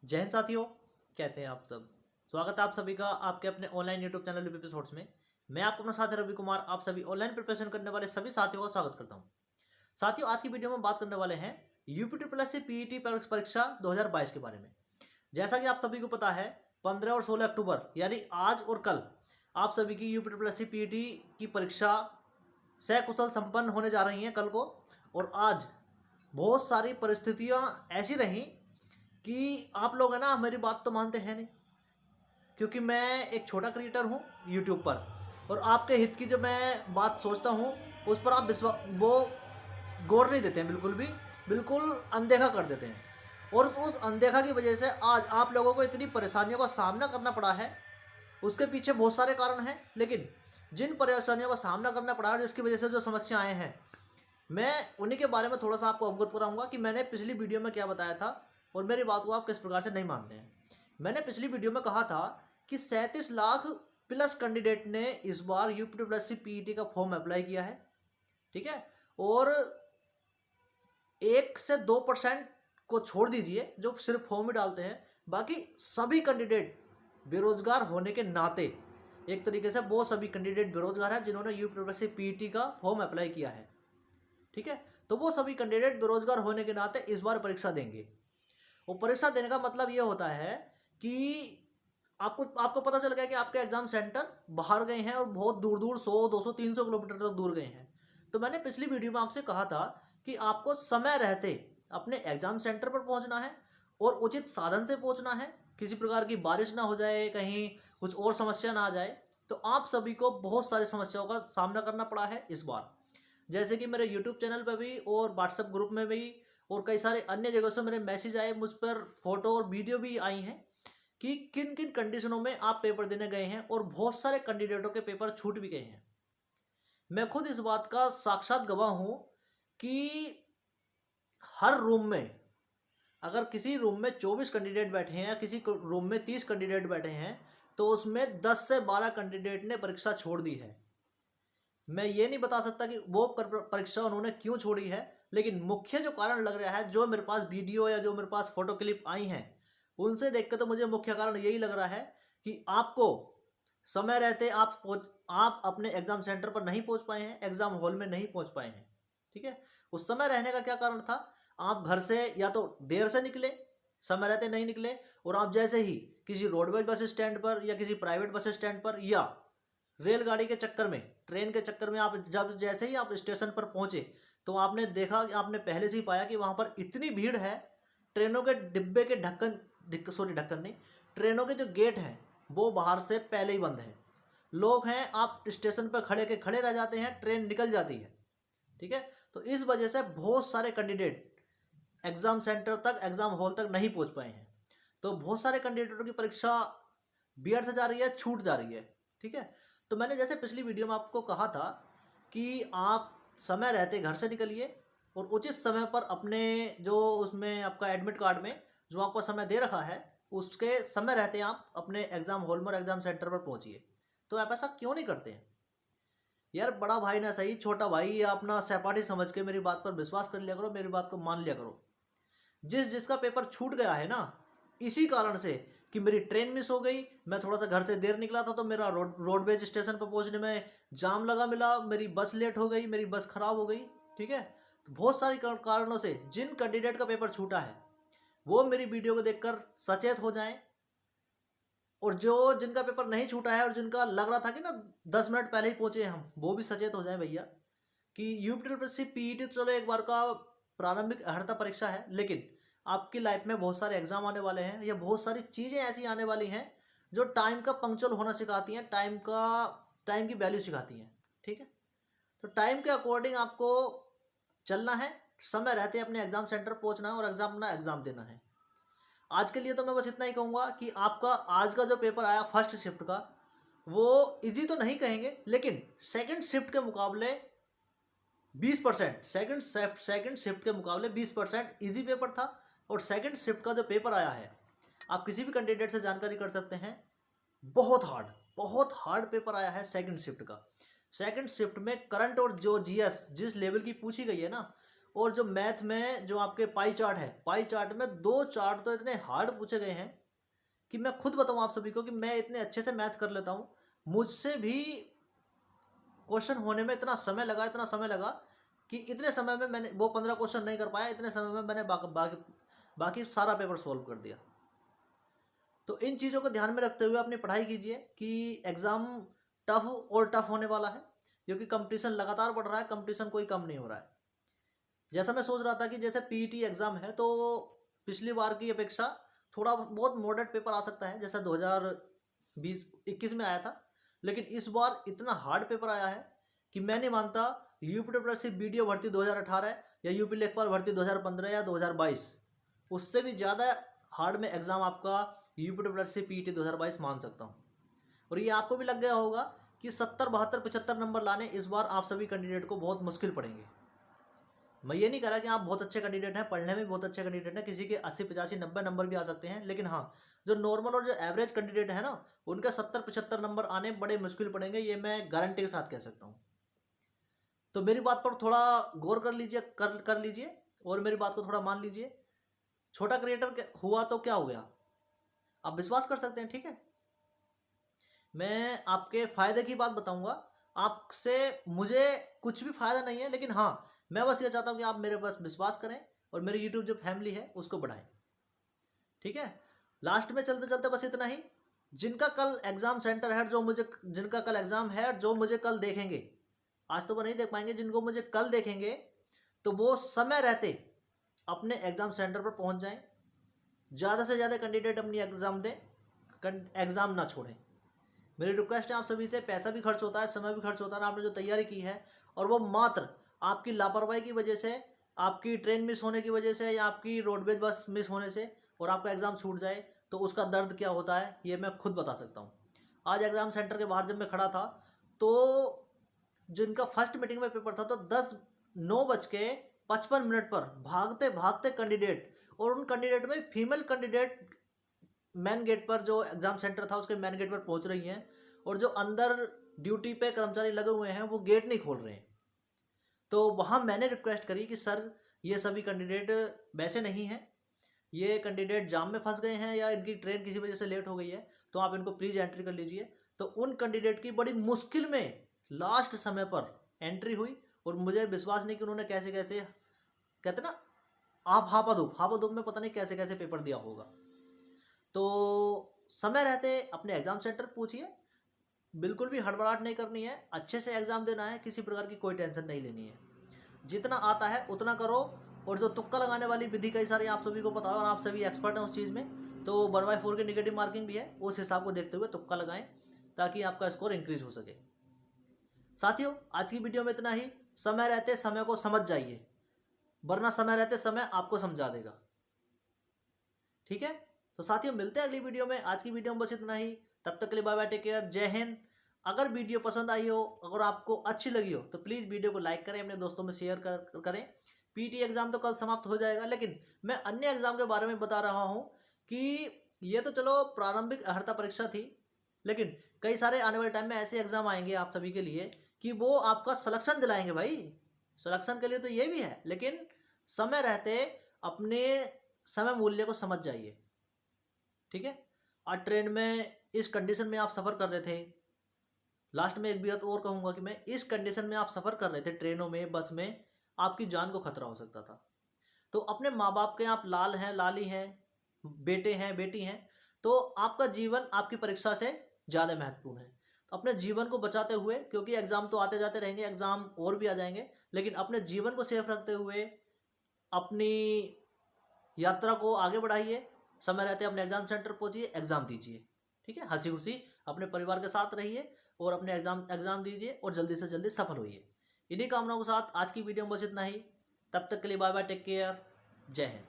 जय हिंद साथियों, कैसे हैं आप सब। स्वागत है आप सभी का आपके अपने ऑनलाइन यूट्यूब चैनल एपिसोड्स में। मैं आपको अपना साथी रवि कुमार आप सभी ऑनलाइन प्रिपरेशन करने वाले सभी साथियों का स्वागत करता हूं। साथियों, आज की वीडियो में बात करने वाले हैं UP triple S C PET परीक्षा 2022 के बारे में। जैसा कि आप सभी को पता है, 15 और 16 अक्टूबर यानी आज और कल आप सभी की UP triple S C PET की परीक्षा सकुशल संपन्न होने जा रही हैं कल को। और आज बहुत सारी परिस्थितियां ऐसी रहीं कि आप लोग है ना, मेरी बात तो मानते हैं नहीं, क्योंकि मैं एक छोटा क्रिएटर हूँ यूट्यूब पर। और आपके हित की जो मैं बात सोचता हूँ उस पर आप वो गौर नहीं देते हैं, बिल्कुल भी, बिल्कुल अनदेखा कर देते हैं। और उस अनदेखा की वजह से आज आप लोगों को इतनी परेशानियों का सामना करना पड़ा है। उसके पीछे बहुत सारे कारण हैं, लेकिन जिन परेशानियों का सामना करना पड़ा है, जिसकी वजह से जो समस्याएं हैं, मैं उन्हीं के बारे में थोड़ा सा आपको अवगत कराऊंगा कि मैंने पिछली वीडियो में क्या बताया था और मेरी बात को आप किस प्रकार से नहीं मानते हैं। मैंने पिछली वीडियो में कहा था कि 37 लाख प्लस कैंडिडेट ने इस बार यूपी प्लस सी पीईटी का फॉर्म अप्लाई किया है, ठीक है। और 1 से 2% को छोड़ दीजिए जो सिर्फ फॉर्म ही डालते हैं, बाकी सभी कैंडिडेट बेरोजगार होने के नाते एक तरीके से वो सभी कैंडिडेट बेरोजगार हैं जिन्होंने यूपी प्लस सी पीईटी का फॉर्म अप्लाई किया है, ठीक है। तो वो सभी कैंडिडेट बेरोजगार होने के नाते इस बार परीक्षा देंगे। और परीक्षा देने का मतलब ये होता है कि आपको आपको पता चल गया कि आपके एग्जाम सेंटर बाहर गए हैं और बहुत दूर दूर 100 200 300 किलोमीटर तक दूर गए हैं। तो मैंने पिछली वीडियो में आपसे कहा था कि आपको समय रहते अपने एग्जाम सेंटर पर पहुंचना है और उचित साधन से पहुंचना है, किसी प्रकार की बारिश ना हो जाए, कहीं कुछ और समस्या ना आ जाए। तो आप सभी को बहुत सारी समस्याओं का सामना करना पड़ा है इस बार। जैसे कि मेरे यूट्यूब चैनल पर भी और व्हाट्सएप ग्रुप में भी और कई सारे अन्य जगहों से मेरे मैसेज आए, मुझ पर फोटो और वीडियो भी आई हैं कि किन किन कंडीशनों में आप पेपर देने गए हैं और बहुत सारे कैंडिडेटों के पेपर छूट भी गए हैं। मैं खुद इस बात का साक्षात गवाह हूं कि हर रूम में, अगर किसी रूम में 24 कैंडिडेट बैठे हैं या किसी रूम में 30 कैंडिडेट बैठे हैं, तो उसमें 10 से 12 कैंडिडेट ने परीक्षा छोड़ दी है। मैं ये नहीं बता सकता कि वो परीक्षा उन्होंने क्यों छोड़ी है, लेकिन मुख्य जो कारण लग रहा है, जो मेरे पास वीडियो या जो मेरे पास फोटो क्लिप आई हैं, उनसे देख के तो मुझे मुख्य कारण यही लग रहा है कि आपको समय रहते आप अपने एग्जाम सेंटर पर नहीं पहुंच पाए हैं, एग्जाम हॉल में नहीं पहुंच पाए हैं, ठीक है। उस समय रहने का क्या कारण था? आप घर से या तो देर से निकले, समय रहते नहीं निकले, और आप जैसे ही किसी रोडवेज बस स्टैंड पर या किसी प्राइवेट बस स्टैंड पर या रेलगाड़ी के चक्कर में, ट्रेन के चक्कर में, आप जब जैसे ही आप स्टेशन पर पहुंचे तो आपने देखा, आपने पहले से ही पाया कि वहां पर इतनी भीड़ है। ट्रेनों के डिब्बे के ढक्कन नहीं, ट्रेनों के जो गेट हैं वो बाहर से पहले ही बंद हैं। लोग हैं, आप स्टेशन पर खड़े के खड़े रह जाते हैं, ट्रेन निकल जाती है, ठीक है। तो इस वजह से बहुत सारे कैंडिडेट एग्जाम सेंटर तक, एग्जाम हॉल तक नहीं पहुंच पाए हैं। तो बहुत सारे कैंडिडेटों की परीक्षा व्यर्थ जा रही है, छूट जा रही है, ठीक है। तो मैंने जैसे पिछली वीडियो में आपको कहा था कि आप समय रहते घर से निकलिए और उचित समय पर अपने जो उसमें आपका एडमिट कार्ड में जो आपका समय दे रखा है, उसके समय रहते आप अपने एग्जाम हॉल में और एग्जाम सेंटर पर पहुंचिए। तो आप ऐसा क्यों नहीं करते हैं यार? बड़ा भाई ना सही, छोटा भाई या अपना सहपाठी समझ के मेरी बात पर विश्वास कर लिया करो, मेरी बात को मान लिया करो। जिसका पेपर छूट गया है ना, इसी कारण से कि मेरी ट्रेन मिस हो गई, मैं थोड़ा सा घर से देर निकला था तो मेरा रोडवेज स्टेशन पर पहुंचने में जाम लगा मिला, मेरी बस लेट हो गई, मेरी बस खराब हो गई, ठीक है। तो बहुत सारे कारणों से जिन कैंडिडेट का पेपर छूटा है वो मेरी वीडियो को देखकर सचेत हो जाएं, और जो जिनका पेपर नहीं छूटा है और जिनका लग रहा था कि ना 10 मिनट पहले ही पहुंचे हम, वो भी सचेत हो जाएं भैया कि यूपी पीईटी तो चलो एक बार का प्रारंभिक अर्हता परीक्षा है, लेकिन आपकी लाइफ में बहुत सारे एग्जाम आने वाले हैं या बहुत सारी चीज़ें ऐसी आने वाली हैं जो टाइम का पंक्चुअल होना सिखाती हैं, टाइम की वैल्यू सिखाती हैं, ठीक है। तो टाइम के अकॉर्डिंग आपको चलना है, समय रहते अपने एग्जाम सेंटर पहुंचना है और अपना एग्जाम देना है। आज के लिए तो मैं बस इतना ही कहूँगा कि आपका आज का जो पेपर आया फर्स्ट शिफ्ट का, वो इजी तो नहीं कहेंगे, लेकिन सेकंड शिफ्ट के मुकाबले 20%, सेकंड शिफ्ट के मुकाबले 20% ईजी पेपर था। और सेकंड शिफ्ट का जो पेपर आया है, आप किसी भी कैंडिडेट से जानकारी कर सकते हैं, बहुत हार्ड पेपर आया है सेकंड शिफ्ट का। सेकंड शिफ्ट में करंट और जो जीएस जिस लेवल की पूछी गई है ना, और जो मैथ में जो आपके पाई चार्ट है, पाई चार्ट में 2 चार्ट तो इतने हार्ड पूछे गए हैं कि मैं खुद बताऊं आप सभी को कि मैं इतने अच्छे से मैथ कर लेता हूं, मुझसे भी क्वेश्चन होने में इतना समय लगा कि इतने समय में मैंने वो 15 क्वेश्चन नहीं कर पाया, इतने समय में मैंने बाकी सारा पेपर सोल्व कर दिया। तो इन चीज़ों को ध्यान में रखते हुए अपनी पढ़ाई कीजिए कि एग्ज़ाम टफ और टफ होने वाला है, क्योंकि कंपटीशन लगातार बढ़ रहा है, कंपटीशन कोई कम नहीं हो रहा है। जैसा मैं सोच रहा था कि जैसे पीईटी एग्ज़ाम है तो पिछली बार की अपेक्षा थोड़ा बहुत मॉडरेट पेपर आ सकता है, जैसा 2020-21 में आया था, लेकिन इस बार इतना हार्ड पेपर आया है कि मैं नहीं मानता यूपीडब्ल्यूएससी वीडियो भर्ती 2018 या यूपी लेखपाल भर्ती 2015 या 2022 उससे भी ज़्यादा हार्ड में एग्ज़ाम आपका यूपीडब्ल्यूएससी पीईटी 2022 मान सकता हूँ। और ये आपको भी लग गया होगा कि 70, 72, 75 नंबर लाने इस बार आप सभी कैंडिडेट को बहुत मुश्किल पड़ेंगे। मैं ये नहीं कह रहा कि आप बहुत अच्छे कैंडिडेट हैं, पढ़ने में बहुत अच्छे कैंडिडेट हैं, किसी के 80, 85, 90 नंबर भी आ सकते हैं, लेकिन हाँ, जो नॉर्मल और जो एवरेज कैंडिडेट है ना, उनके 70, 75 नंबर आने बड़े मुश्किल पड़ेंगे, ये मैं गारंटी के साथ कह सकता हूँ। तो मेरी बात पर थोड़ा गौर कर लीजिए, कर लीजिए और मेरी बात को थोड़ा मान लीजिए। छोटा क्रिएटर हुआ तो क्या हो गया, आप विश्वास कर सकते हैं, ठीक है। मैं आपके फायदे की बात बताऊंगा, आपसे मुझे कुछ भी फायदा नहीं है, लेकिन हाँ, मैं बस ये चाहता हूँ कि आप मेरे पास विश्वास करें और मेरी यूट्यूब जो फैमिली है उसको बढ़ाएं, ठीक है। लास्ट में चलते चलते बस इतना ही, जिनका कल एग्जाम सेंटर है, जिनका कल एग्जाम है, जो मुझे कल देखेंगे, आज तो वो नहीं देख पाएंगे, जिनको मुझे कल देखेंगे तो वो समय रहते अपने एग्जाम सेंटर पर पहुंच जाएं। ज़्यादा से ज़्यादा कैंडिडेट अपनी एग्जाम दें, एग्जाम ना छोड़ें। मेरी रिक्वेस्ट है आप सभी से, पैसा भी खर्च होता है, समय भी खर्च होता है, आपने जो तैयारी की है और वो मात्र आपकी लापरवाही की वजह से, आपकी ट्रेन मिस होने की वजह से या आपकी रोडवेज बस मिस होने से और आपका एग्ज़ाम छूट जाए तो उसका दर्द क्या होता है ये मैं खुद बता सकता हूँ। आज एग्ज़ाम सेंटर के बाहर जब मैं खड़ा था तो जिनका फर्स्ट मीटिंग में पेपर था तो 9:55 पर भागते भागते कैंडिडेट, और उन कैंडिडेट में फीमेल कैंडिडेट मेन गेट पर, जो एग्जाम सेंटर था उसके मेन गेट पर पहुंच रही हैं, और जो अंदर ड्यूटी पे कर्मचारी लगे हुए हैं वो गेट नहीं खोल रहे हैं। तो वहां मैंने रिक्वेस्ट करी कि सर ये सभी कैंडिडेट वैसे नहीं हैं, ये कैंडिडेट जाम में फंस गए हैं या इनकी ट्रेन किसी वजह से लेट हो गई है, तो आप इनको प्लीज़ एंट्री कर लीजिए। तो उन कैंडिडेट की बड़ी मुश्किल में लास्ट समय पर एंट्री हुई, और मुझे विश्वास नहीं कि उन्होंने कैसे कैसे, कहते ना, आप हापाधूप में पता नहीं कैसे कैसे पेपर दिया होगा। तो समय रहते अपने एग्जाम सेंटर पूछिए, बिल्कुल भी हड़बड़ाहट नहीं करनी है, अच्छे से एग्जाम देना है, किसी प्रकार की कोई टेंशन नहीं लेनी है, जितना आता है उतना करो। और जो तुक्का लगाने वाली विधि कई सारी आप सभी को पता है और आप सभी एक्सपर्ट हैं उस चीज़ में, तो 1/4 की निगेटिव मार्किंग भी है, उस हिसाब को देखते हुए तुक्का लगाएं ताकि आपका स्कोर इंक्रीज हो सके। साथियों, आज की वीडियो में इतना ही। समय रहते समय को समझ जाइए, वरना समय रहते समय आपको समझा देगा, ठीक है। तो साथियों, मिलते हैं अगली वीडियो में। आज की वीडियो में बस इतना ही, तब तक के लिए बाय बाय, टेक केयर, जय हिंद। अगर वीडियो पसंद आई हो, अगर आपको अच्छी लगी हो तो प्लीज़ वीडियो को लाइक करें, अपने दोस्तों में शेयर करें। पीटी एग्जाम तो कल समाप्त हो जाएगा, लेकिन मैं अन्य एग्जाम के बारे में बता रहा हूँ कि ये तो चलो प्रारंभिक अर्हता परीक्षा थी, लेकिन कई सारे आने वाले टाइम में ऐसे एग्जाम आएंगे आप सभी के लिए कि वो आपका सिलेक्शन दिलाएंगे भाई। सिलेक्शन के लिए तो ये भी है, लेकिन समय रहते अपने समय मूल्य को समझ जाइए, ठीक है। आज ट्रेन में इस कंडीशन में आप सफ़र कर रहे थे, लास्ट में एक बात और कहूँगा कि मैं इस कंडीशन में आप सफ़र कर रहे थे ट्रेनों में, बस में, आपकी जान को खतरा हो सकता था। तो अपने माँ बाप के आप लाल हैं, लाली हैं, बेटे हैं, बेटी हैं, तो आपका जीवन आपकी परीक्षा से ज़्यादा महत्वपूर्ण है। तो अपने जीवन को बचाते हुए, क्योंकि एग्ज़ाम तो आते जाते रहेंगे, एग्ज़ाम और भी आ जाएंगे, लेकिन अपने जीवन को सेफ रखते हुए अपनी यात्रा को आगे बढ़ाइए। समय रहते अपने एग्जाम सेंटर पहुंचिए, एग्जाम दीजिए, ठीक है। हंसी खुशी अपने परिवार के साथ रहिए और अपने एग्जाम दीजिए और जल्दी से जल्दी सफल होइए। इन्हीं कामनाओं के साथ आज की वीडियो में बस इतना ही। तब तक के लिए बाय बाय, टेक केयर, जय हिंद।